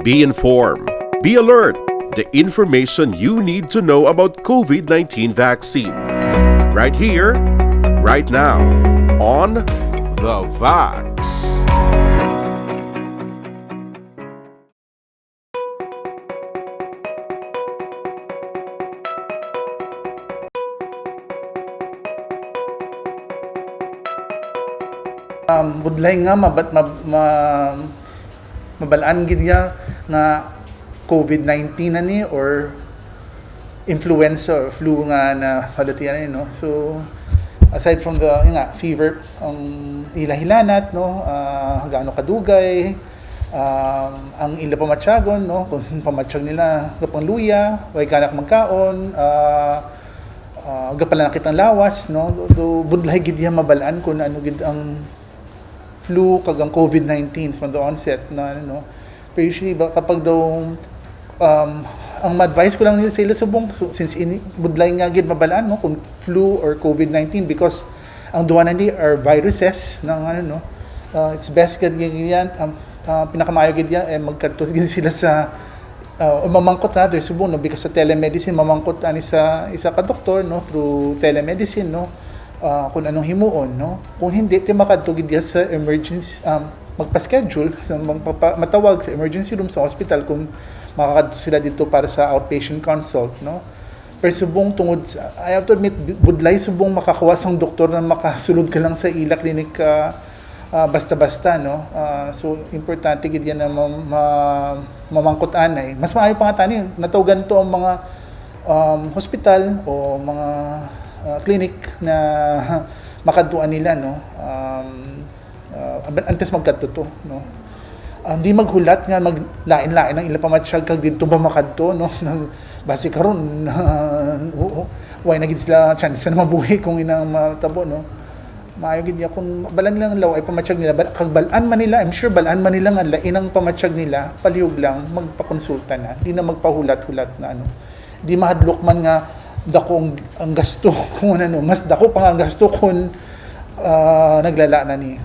Be informed. Be alert. The information you need to know about COVID-19 vaccine. Right here, right now, on The Vax. Budlay nga mabalaan gid niya nga COVID-19 na ni or influenza or flu nga na halatian ni, no. So aside from the fever, ang hilahilanat, no, gaano kadugay, ang ila pamatyagon, no, kung pamatsyag nila kapang luya, way kanak magkaon, gapala nakitang lawas, no. Do budlay gid niya mabalaan kung ano gid ang flu kag ang COVID-19 from the onset na ano. Pero usually kapag daw ang ma-advise ko lang nila sa ila subong, since budlay nga gid mabalaan, no, kung flu or COVID-19, because ang duwa na ni are viruses ng ano, no, it's best gid yan pinakamayo gid yan magkadto gid sila sa mamangkot na their subong, no, because sa telemedicine mamangkot ani sa isa ka doktor, no, through telemedicine, no, kung anong himuon, no. Kung hindi ti makadto gid sa emergency, magpa-schedule sa matawag sa emergency room sa hospital kung makakadto sila dito para sa outpatient consult, no. Pero subong tungod I have to admit, budlay subong makakuha sang doktor na makasulod ka lang sa ila clinic basta-basta, no. So importante gid yan na mamangkot anay. Mas maayo pa nga tani natawagan to ang mga hospital o mga clinic na makadtuan nila, no. Antes magkadto to, no. Hindi maghulat nga maglain-lain ang ila pamatsyag kag didto ba makadto, no. Base karon why na gid sila chance na mabuhi kung inang matabo, no. Maayo gid ya kung balan lang law ay pamatsyag nila kag balaan man nila, I'm sure balaan man nila nga lain ang pamatsyag nila, palihog lang magpakonsulta na, di na magpahulat-hulat na ano. Di mahadlok man nga dako ang gasto kung ano, mas dako pa nga ang gasto kung naglala na ni.